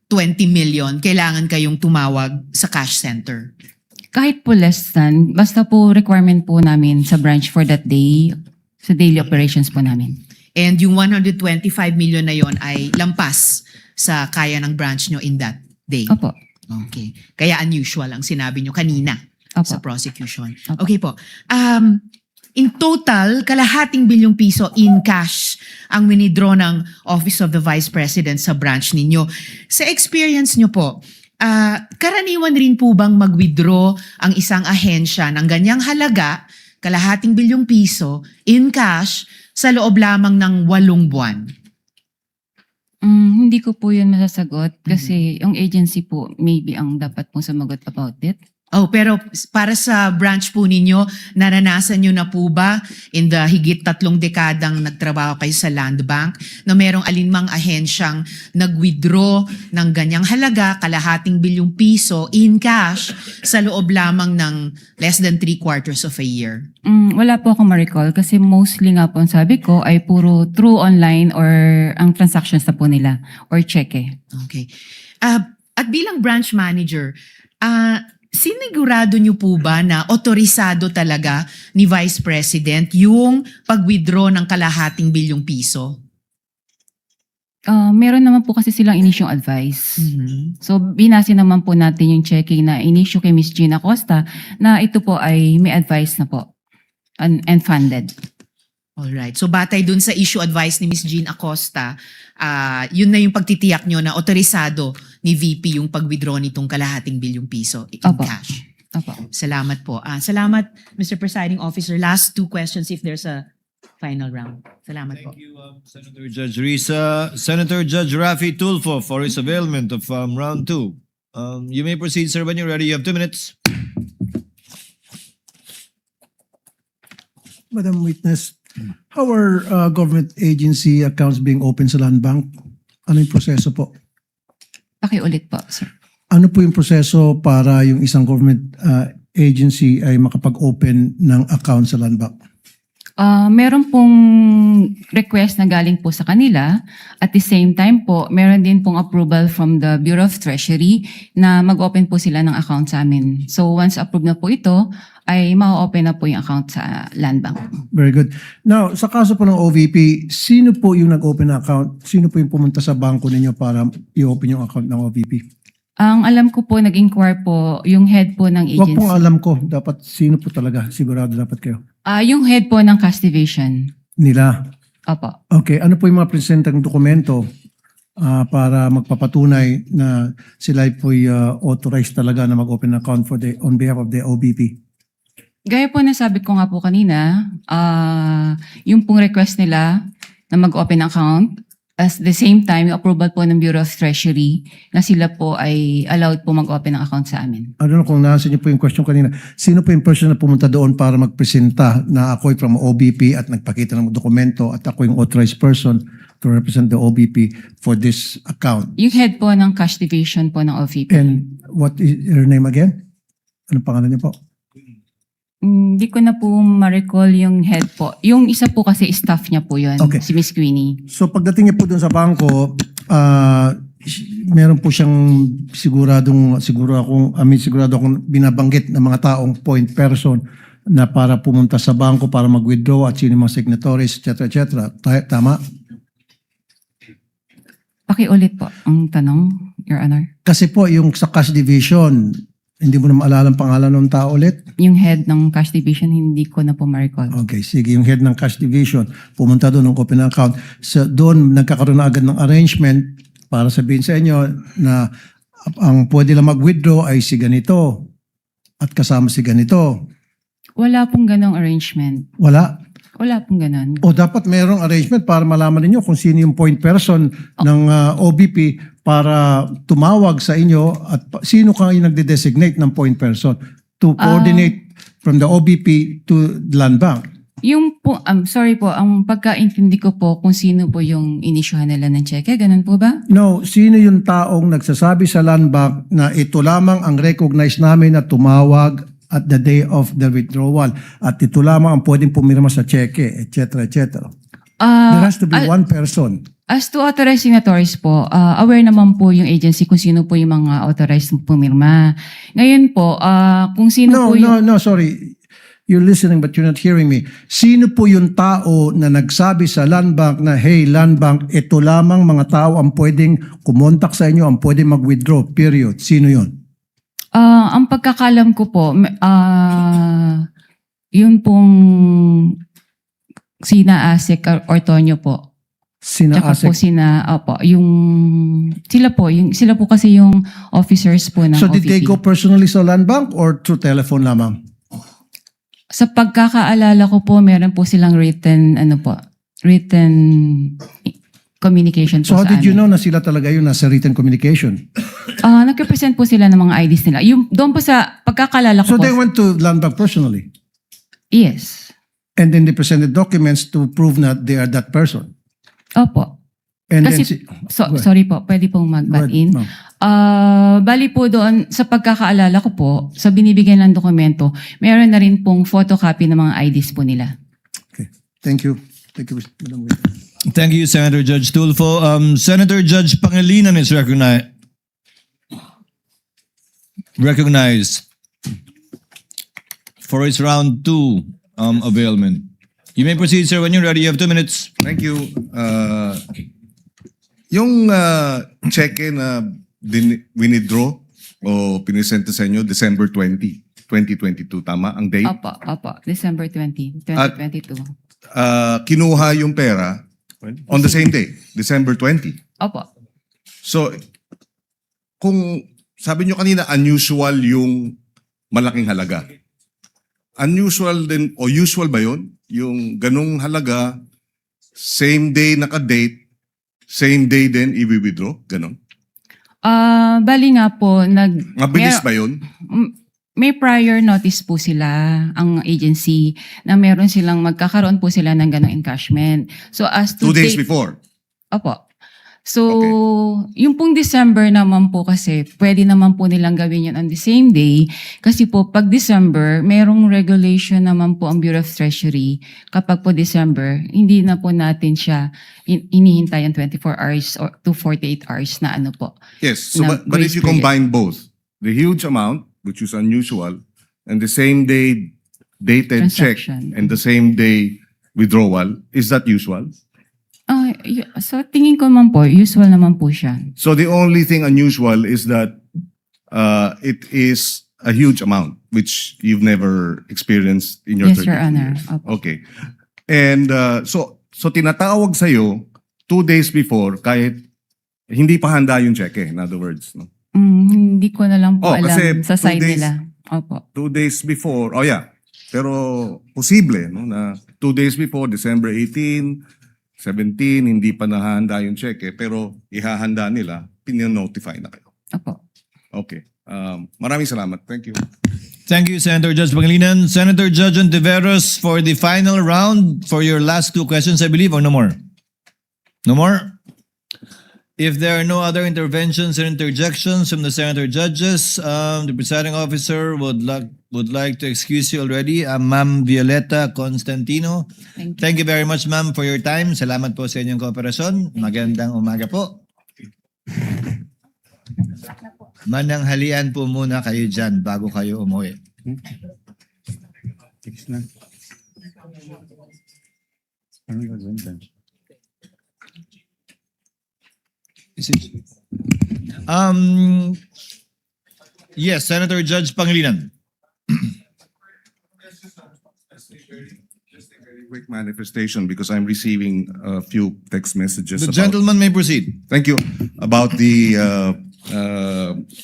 S9: 20 million, kailangan kayong tumawag sa cash center?
S5: Kahit po less than, basta po requirement po namin sa branch for that day, sa daily operations po namin.
S9: And yung 125 million na yon ay lampas sa kaya ng branch nyo in that day?
S5: Opo.
S9: Okay. Kaya unusual ang sinabi nyo kanina
S5: Opo.
S9: sa prosecution.
S5: Opo.
S9: Okay po. In total, kalahating bilyong piso in cash ang winidraw ng Office of the Vice President sa branch ninyo. Sa experience nyo po, karaniwan rin po bang mag-withdraw ang isang ahensya ng ganyang halaga, kalahating bilyong piso, in cash, sa loob lamang ng 8 buwan?
S5: Hindi ko po yun masasagot kasi yung agency po maybe ang dapat pong sumagot about it.
S9: Oh, pero para sa branch po ninyo, naranasan nyo na po ba in the higit 3 dekadang nagtrabaho kayo sa Land Bank na merong alinmang ahensyang nag-withdraw ng ganyang halaga, kalahating bilyong piso in cash sa loob lamang ng less than 3/4 of a year?
S5: Wala po akong ma-recall kasi mostly nga po ang sabi ko ay puro through online or ang transactions na po nila or cheque.
S9: Okay. At bilang branch manager, sinigurado nyo po ba na otorisado talaga ni Vice President yung pag-withdraw ng kalahating bilyong piso?
S5: Meron naman po kasi silang inisyong advice. So binase naman po natin yung checking na inisyo kay Ms. Gina Costa na ito po ay may advice na po and funded.
S9: Alright. So batay dun sa issue advice ni Ms. Jean Acosta, yun na yung pagtitiyak nyo na otorisado ni VP yung pag-withdraw nitong kalahating bilyong piso in
S5: Opo.
S9: cash.
S5: Opo.
S9: Salamat po. Salamat, Mr. Presiding Officer. Last 2 questions if there's a final round. Salamat po.
S2: Thank you, Senator Judge Risa. Senator Judge Rafi Tulfo for his availment of round 2. You may proceed, sir, when you're ready. You have 2 minutes.
S6: Madam Witness, how are government agency accounts being opened sa Land Bank? Ano yung proseso po?
S5: Pakiulit po, sir.
S6: Ano po yung proseso para yung isang government agency ay makapag-open ng account sa Land Bank?
S5: Meron pong request na galing po sa kanila. At the same time po, meron din pong approval from the Bureau of Treasury na mag-open po sila ng account sa amin. So once approved na po ito, ay ma-open na po yung account sa Land Bank.
S6: Very good. Now, sa kaso po ng OVP, sino po yung nag-open ng account? Sino po yung pumunta sa bangko ninyo para i-open yung account ng OVP?
S5: Ang alam ko po, nag-inquire po yung head po ng
S6: Huwag
S5: agency.
S6: pong alam ko. Dapat sino po talaga. Sigurado dapat kayo.
S5: Yung head po ng cash division.
S6: Nila.
S5: Opo.
S6: Okay. Ano po yung mga presentang dokumento para magpapatunay na sila po'y authorized talaga na mag-open account on behalf of the OVP?
S5: Gaya po na sabi ko nga po kanina, yung pong request nila na mag-open account, at the same time, yung approval po ng Bureau of Treasury na sila po ay allowed po mag-open ng account sa amin.
S6: I don't know kung nasa niyo po yung question kanina. Sino po yung person na pumunta doon para magpresenta na ako'y from OBP at nagpakita ng dokumento at ako yung authorized person to represent the OBP for this account?
S5: Yung head po ng cash division po ng OVP.
S6: And what is her name again? Anong pangalan niya po?
S5: Hindi ko na po ma-recall yung head po. Yung isa po kasi staff niya po yun,
S6: Okay.
S5: si Miss Queenie.
S6: So pagdating niya po doon sa bangko, meron po siyang sigurado akong binabanggit ng mga taong point person na para pumunta sa bangko para mag-withdraw at sino yung mga signatories, etc. Tama?
S5: Pakiulit po ang tanong, Your Honor.
S6: Kasi po yung sa cash division, hindi mo na maalala ang pangalan ng tao ulit?
S5: Yung head ng cash division, hindi ko na po ma-recall.
S6: Okay, sige. Yung head ng cash division, pumunta doon ng open account. So, doon nagkakaroon na agad ng arrangement para sabihin sa inyo na ang pwede lang mag-withdraw ay si ganito at kasama si ganito.
S5: Wala pong ganong arrangement.
S6: Wala.
S5: Wala pong ganon.
S6: O dapat mayroong arrangement para malaman ninyo kung sino yung point person ng OBP para tumawag sa inyo at sino kayo nagde-designate ng point person to coordinate from the OBP to the Land Bank.
S5: Yung po, sorry po, ang pagkaintindi ko po kung sino po yung inisyuhan nila ng cheque, ganun po ba?
S6: No, sino yung taong nagsasabi sa land bank na ito lamang ang recognize namin na tumawag at the day of the withdrawal at ito lamang ang pwedeng pumirma sa cheque, etc. etc. There has to be one person.
S5: As to authorized signatories po, aware naman po yung agency kung sino po yung mga authorized pumirma. Ngayon po, kung sino po yung...
S6: No, sorry. You're listening but you're not hearing me. Sino po yung tao na nagsabi sa land bank na, hey, land bank, ito lamang mga tao ang pwedeng kumontak sa inyo, ang pwedeng mag-withdraw, period. Sino yun?
S5: Ang pagkakalam ko po, yun pong sina Asik or Tonyo po. Tsaka po sila po kasi yung officers po ng
S6: So did they
S5: OVP.
S6: go personally sa land bank or through telephone lamang?
S5: Sa pagkakaalala ko po, meron po silang written communication po
S6: So how
S5: sa
S6: did you
S5: amin.
S6: know na sila talaga yun nasa written communication?
S5: Nag-represent po sila ng mga IDs nila. Yung doon po sa pagkakaalala ko
S6: So
S5: po.
S6: they went to land bank personally
S5: Yes.
S6: and then they presented documents to prove that they are that person.
S5: Opo.
S6: And
S5: Kasi,
S6: then go ahead.
S5: sorry po, pwede pong
S6: Go
S5: mag-butt
S6: ahead,
S5: in.
S6: ma'am.
S5: Bali po doon, sa pagkakaalala ko po, sa binibigyan ng dokumento, meron na rin pong photocopy ng mga IDs po nila.
S6: Okay. Thank you. Thank you, Madam Witness.
S2: Thank you, Senator Judge Tulfo. Senator Judge Pangilinan is recognized for his round 2 availment. You may proceed, sir, when you're ready. You have 2 minutes.
S11: Thank you. Yung cheque na winidraw o pinisenta sa inyo December 20, 2022, tama? Ang date?
S5: Opo, December 20, 2022.
S11: Kinuha yung pera on the same day, December 20.
S5: Opo.
S11: So, kung sabi nyo kanina, unusual yung malaking halaga. Unusual din, o usual ba yun? Yung ganung halaga, same day naka-date, same day din i-withdraw? Ganon?
S5: Bali nga po,
S11: Mabilis ba yun?
S5: may prior notice po sila, ang agency, na meron silang magkakaroon po sila ng ganong encashment. So as to
S11: 2 days
S5: date-
S11: before?
S5: Opo. So, yung pong December naman po kasi, pwede naman po nilang gawin yun on the same day. Kasi po, pag December, merong regulation naman po ang Bureau of Treasury. Kapag po December, hindi na po natin siya inihintay ang 24 hours or to 48 hours na ano po.
S11: Yes. So,
S5: Na
S11: but if
S5: grace
S11: you
S5: period.
S11: combine both, the huge amount, which is unusual, and the same day dated check
S5: Transaction.
S11: and the same day withdrawal, is that usual?
S5: So, tingin ko naman po, usual naman po siya.
S11: So the only thing unusual is that it is a huge amount, which you've never experienced in your
S5: Yes, Your
S11: 32
S5: Honor.
S11: years.
S5: Opo.
S11: Okay. And so tinatawag sa'yo 2 days before kahit hindi pa handa yung cheque, in other words. No?
S5: Hindi ko na lang po
S11: Oh, kasi
S5: alam sa
S11: 2
S5: side
S11: days-
S5: nila. Opo.
S11: 2 days before, oh yeah. Pero posible, no, na 2 days before, December 18, 17, hindi pa nahanda yung cheque, pero ihahanda nila, pininotify na kayo.
S5: Opo.
S11: Okay. Maraming salamat. Thank you.
S2: Thank you, Senator Judge Pangilinan. Senator Judge Ontiveros for the final round for your last 2 questions, I believe, or no more? No more? If there are no other interventions or interjections from the Senator Judges, the presiding officer would like to excuse you already. Ma'am Violeta Constantino. Thank you very much, ma'am, for your time. Salamat po sa inyong kooperasyon. Magandang umaga po. Mananghalian po muna kayo dyan bago kayo umuwi. Yes, Senator Judge Pangilinan.
S11: Quick manifestation because I'm receiving a few text messages
S2: The
S11: about,
S2: gentleman may proceed.
S11: thank you, about the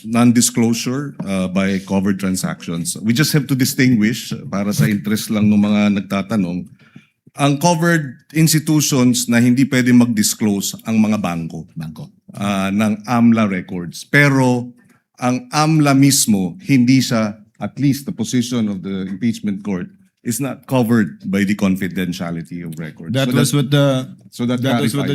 S11: non-disclosure by covered transactions. We just have to distinguish, para sa interest lang ng mga nagtatanong, ang covered institutions na hindi pwede mag-disclose ang mga bangko ng AMLA records. Pero ang AMLA mismo, hindi siya, at least the position of the impeachment court, is not covered by the confidentiality of records.
S2: That
S11: So
S2: was what the
S11: that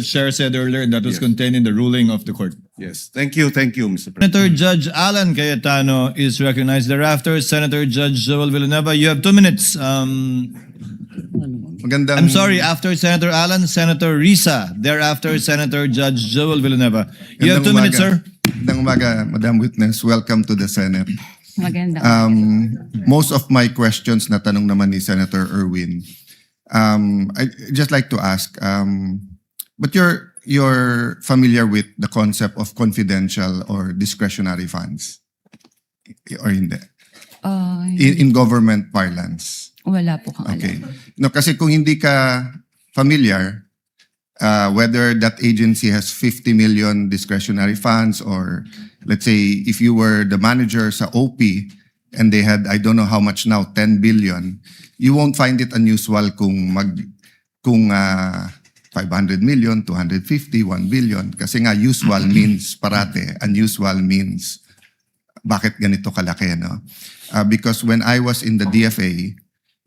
S2: chair
S11: clarifies.
S2: said earlier, and that was
S11: Yes.
S2: contained in the ruling of the court.
S11: Yes. Thank you, Mr. President.
S2: Senator Judge Alan Cayetano is recognized. Thereafter, Senator Judge Joel Villanueva, you have 2 minutes. I'm sorry, after Senator Alan, Senator Risa. Thereafter, Senator Judge Joel Villanueva. You have 2 minutes, sir.
S14: Magandang umaga, Madam Witness. Welcome to the Senate.
S5: Maganda.
S14: Most of my questions na tanong naman ni Senator Erwin. I just like to ask, but you're familiar with the concept of confidential or discretionary funds? Or hindi? In government parlance.
S5: Wala po kang alam.
S14: Okay. No, kasi kung hindi ka familiar, whether that agency has 50 million discretionary funds, or let's say if you were the manager sa OP and they had, I don't know how much now, 10 billion, you won't find it unusual kung 500 million, 250, 1 billion. Kasi nga usual means parate, unusual means bakit ganito kalaki, no? Because when I was in the DFA,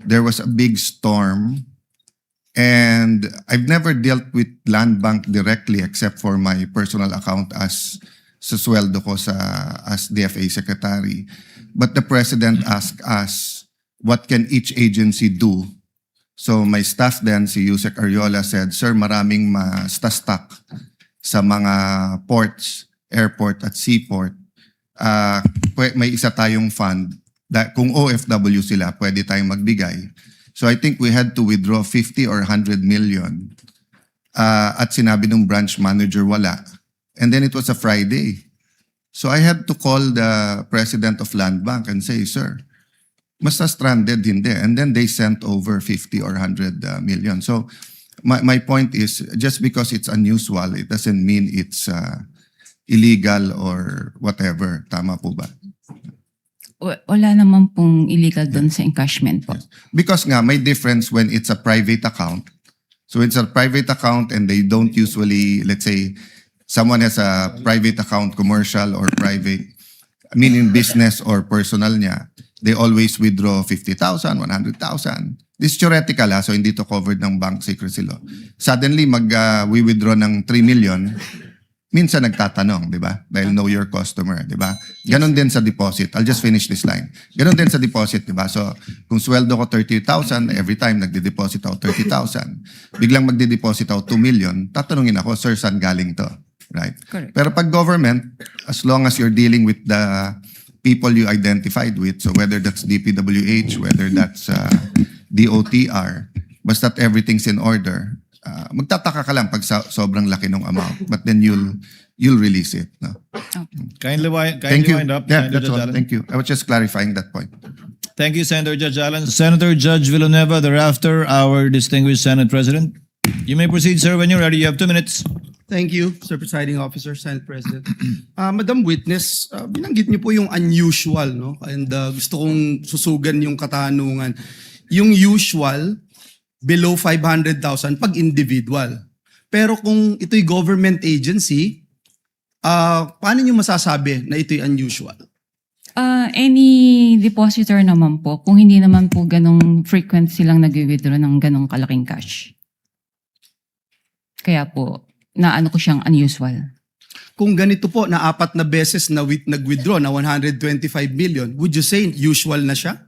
S14: there was a big storm. And I've never dealt with Land Bank directly except for my personal account as sa sweldo ko as DFA secretary. But the president asked us, what can each agency do? So my staff then, si Yusek Ariola, said, sir, maraming ma-stuck sa mga ports, airport at seaport. May isa tayong fund. Kung OFW sila, pwede tayong magbigay. So I think we had to withdraw 50 or 100 million. At sinabi ng branch manager, wala. And then it was a Friday. So I had to call the president of Land Bank and say, sir, basta stranded, hindi. And then they sent over 50 or 100 million. So my point is, just because it's unusual, it doesn't mean it's illegal or whatever. Tama po ba?
S5: Wala naman pong illegal doon sa encashment po.
S14: Because nga, may difference when it's a private account. So it's a private account and they don't usually, let's say, someone has a private account, commercial or private, meaning business or personal niya, they always withdraw 50,000, 100,000. This is theoretical so hindi to covered ng bank secrecy law. Suddenly, we withdraw ng 3 million, minsan nagtatanong, di ba? Dahil know your customer, di ba? Ganon din sa deposit. I'll just finish this line. Ganon din sa deposit, di ba? So, kung sweldo ko 30,000, every time nagde-deposit ako 30,000. Biglang magde-deposit ako 2 million, tatanungin ako, sir, saan galing to? Right?
S5: Correct.
S14: Pero pag government, as long as you're dealing with the people you identified with, so whether that's DPWH, whether that's DOTR, basta't everything's in order, magtataka ka lang pag sobrang laki ng amount, but then you'll release it. No?
S2: Kindly
S14: Thank you.
S2: wind up.
S14: Yeah,
S2: Senator
S14: that's
S2: Judge
S14: all.
S2: Alan.
S14: Thank you. I was just clarifying that point.
S2: Thank you, Senator Judge Alan. Senator Judge Villanueva, thereafter, our distinguished Senate President. You may proceed, sir, when you're ready. You have 2 minutes.
S15: Thank you, Sir Presiding Officer, Senate President. Madam Witness, binanggit niyo po yung unusual, no? And gusto kong susugan yung katanungan. Yung usual, below 500,000 pag individual. Pero kung ito'y government agency, paano niyo masasabi na ito'y unusual?
S5: Any depositor naman po, kung hindi naman po ganong frequent silang nag-withdraw ng ganong kalaking cash. Kaya po, naano ko siyang unusual.
S15: Kung ganito po, na 4 na beses na nag-withdraw na 125 million, would you say usual na siya?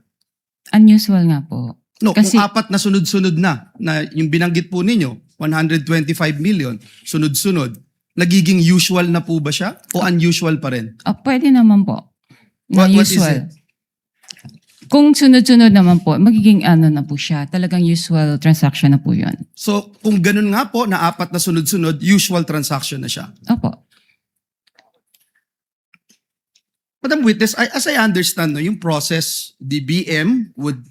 S5: Unusual nga po.
S15: No,
S5: Kasi-
S15: kung 4 na sunod-sunod na yung binanggit po ninyo, 125 million, sunod-sunod, nagiging usual na po ba siya o unusual pa rin?
S5: Pwede naman po. Na
S15: What is
S5: usual.
S15: it?
S5: Kung sunod-sunod naman po, magiging ano na po siya. Talagang usual transaction na po yun.
S15: So, kung ganun nga po, na 4 na sunod-sunod, usual transaction na siya.
S5: Opo.
S15: Madam Witness, as I understand, no, yung process, the BM would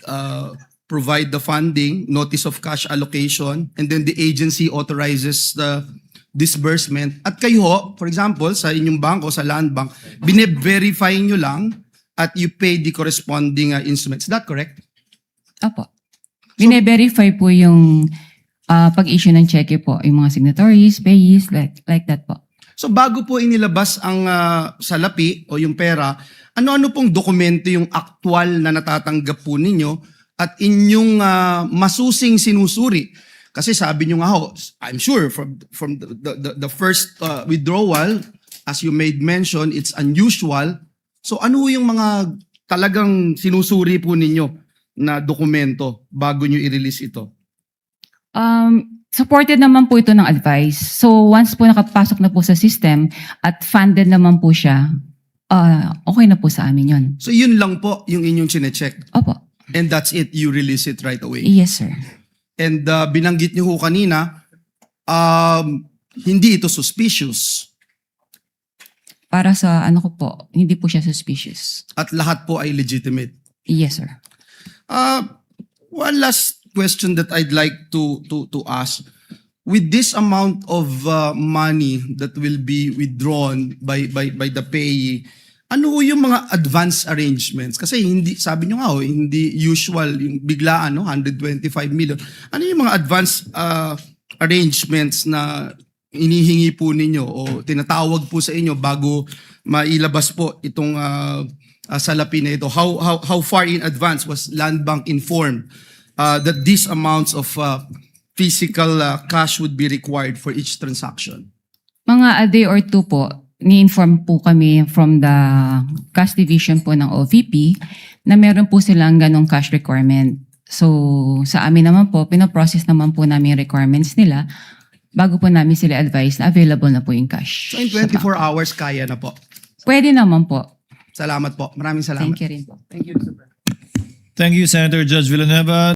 S15: provide the funding, notice of cash allocation, and then the agency authorizes the disbursement. At kayo, for example, sa inyong bangko, sa Land Bank, bine-verify nyo lang at you pay the corresponding instruments. Is that correct?
S5: Opo. Bine-verify po yung pag-issue ng cheque po, yung mga signatories, payees, like that po.
S15: So bago po inilabas ang salapi o yung pera, ano-ano pong dokumento yung aktual na natatanggap po ninyo at inyong masusing sinusuri. Kasi sabi nyo nga ho, I'm sure from the first withdrawal, as you made mention, it's unusual. So ano yung mga talagang sinusuri po ninyo na dokumento bago nyo i-release ito?
S5: Supported naman po ito ng advice. So once po nakapasok na po sa system at funded naman po siya, okay na po sa amin yun.
S15: So yun lang po yung inyong chinecheck.
S5: Opo.
S15: And that's it, you release it right away.
S5: Yes, sir.
S15: And binanggit niyo ho kanina, hindi ito suspicious
S5: Para sa ano ko po, hindi po siya suspicious.
S15: at lahat po ay legitimate.
S5: Yes, sir.
S15: One last question that I'd like to ask. With this amount of money that will be withdrawn by the payee, ano ho yung mga advance arrangements? Kasi hindi, sabi nyo nga ho, hindi usual yung biglaan, no? 125 million. Ano yung mga advance arrangements na inihingi po ninyo o tinatawag po sa inyo bago mailabas po itong salapi na ito? How far in advance was Land Bank informed that these amounts of physical cash would be required for each transaction?
S5: Mga a day or two po, ni-inform po kami from the cash division po ng OVP na meron po silang ganong cash requirement. So sa amin naman po, pinoprocess naman po namin yung requirements nila bago po namin sila advise na available na po yung cash.
S15: So in 24 hours, kaya na po.
S5: Pwede naman po.
S15: Salamat po. Maraming salamat.
S5: Thank you rin po.
S2: Thank you, Senator Judge Villanueva.